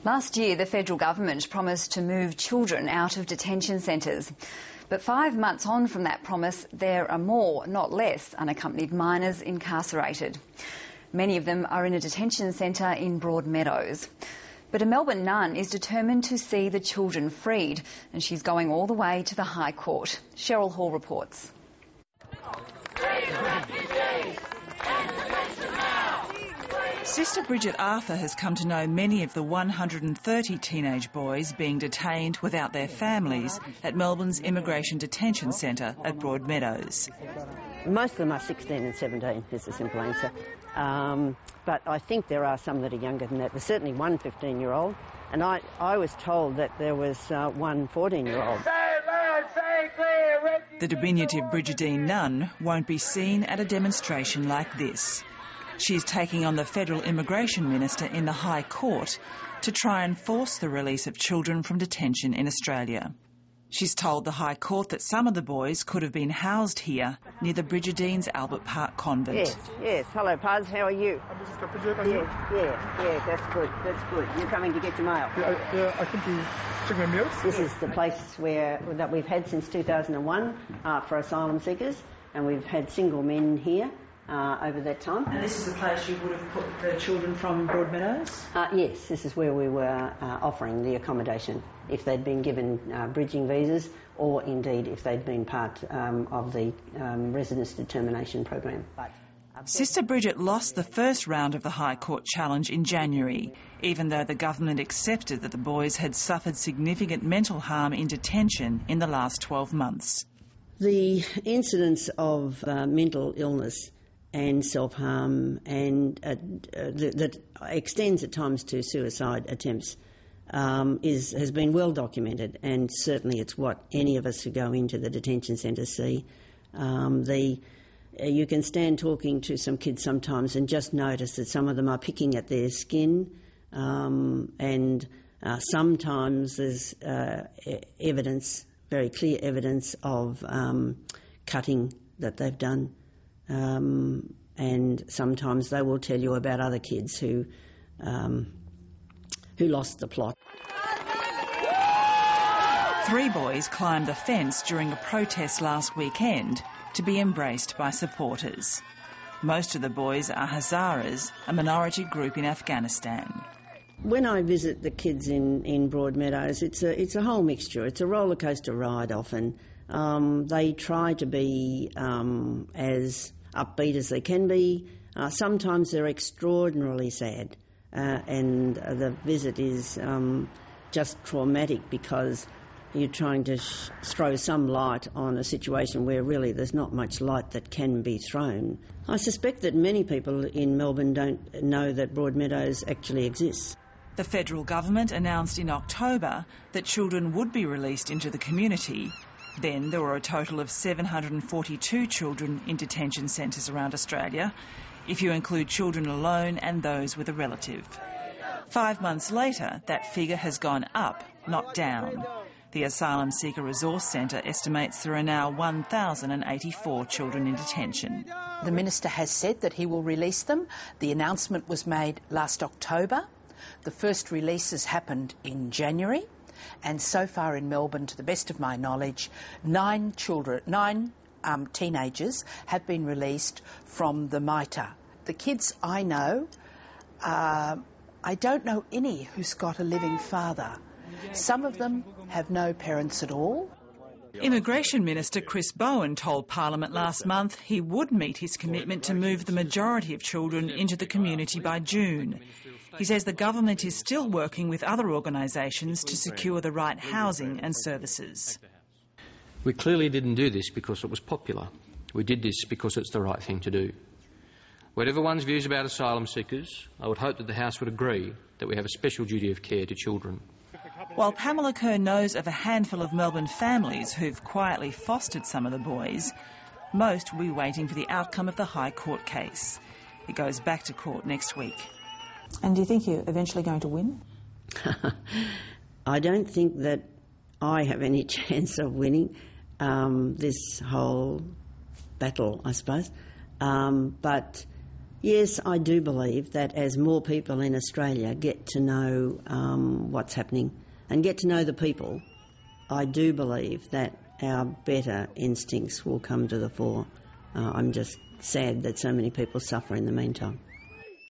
Last year, the federal government promised to move children out of detention centres. But 5 months on from that promise, there are more, not less, unaccompanied minors incarcerated. Many of them are in a detention centre in Broadmeadows. But a Melbourne nun is determined to see the children freed, and she's going all the way to the High Court. Cheryl Hall reports. Sister Bridget Arthur has come to know many of the 130 teenage boys being detained without their families at Melbourne's Immigration Detention Centre at Broadmeadows. Most of them are 16 and 17, is the simple answer. But I think there are some that are younger than that. There's certainly one 15-year-old, and I was told that there was one 14-year-old. The diminutive Brigidine nun won't be seen at a demonstration like this. She's taking on the Federal Immigration Minister in the High Court to try and force the release of children from detention in Australia. She's told the High Court that some of the boys could have been housed here near the Brigidine's Albert Park convent. Yes. Hello, Paz, how are you? Yeah, that's good. You're coming to get your mail? Yeah, I think you took my meals. This is the place that we've had since 2001 for asylum seekers, and we've had single men here over that time. And this is the place you would have put the children from Broadmeadows? Yes, this is where we were offering the accommodation if they'd been given bridging visas, or indeed if they'd been part of the residence determination program. Sister Bridget lost the first round of the High Court challenge in January, even though the government accepted that the boys had suffered significant mental harm in detention in the last 12 months. The incidence of mental illness and self-harm and that extends at times to suicide attempts has been well documented, and certainly it's what any of us who go into the detention centres see. You can stand talking to some kids sometimes and just notice that some of them are picking at their skin, and sometimes there's evidence, very clear evidence of cutting that they've done. And sometimes they will tell you about other kids who lost the plot. 3 boys climbed the fence during a protest last weekend to be embraced by supporters. Most of the boys are Hazaras, a minority group in Afghanistan. When I visit the kids in Broadmeadows, it's a whole mixture. It's a roller coaster ride often. They try to be as upbeat as they can be. Sometimes they're extraordinarily sad, and the visit is just traumatic because you're trying to throw some light on a situation where really there's not much light that can be thrown. I suspect that many people in Melbourne don't know that Broadmeadows actually exists. The federal government announced in October that children would be released into the community. Then there were a total of 742 children in detention centres around Australia, if you include children alone and those with a relative. 5 months later, that figure has gone up, not down. The Asylum Seeker Resource Centre estimates there are now 1,084 children in detention. The Minister has said that he will release them. The announcement was made last October. The first releases happened in January. And so far in Melbourne, to the best of my knowledge, 9 teenagers have been released from the MITA. The kids I know, I don't know any who's got a living father. Some of them have no parents at all. Immigration Minister Chris Bowen told Parliament last month he would meet his commitment to move the majority of children into the community by June. He says the government is still working with other organisations to secure the right housing and services. We clearly didn't do this because it was popular. We did this because it's the right thing to do. Whatever one's views about asylum seekers, I would hope that the House would agree that we have a special duty of care to children. While Pamela Kerr knows of a handful of Melbourne families who've quietly fostered some of the boys, most will be waiting for the outcome of the High Court case. It goes back to court next week. And do you think you're eventually going to win? I don't think that I have any chance of winning this whole battle, I suppose. But Yes, I do believe that as more people in Australia get to know what's happening and get to know the people, I do believe that our better instincts will come to the fore. I'm just sad that so many people suffer in the meantime.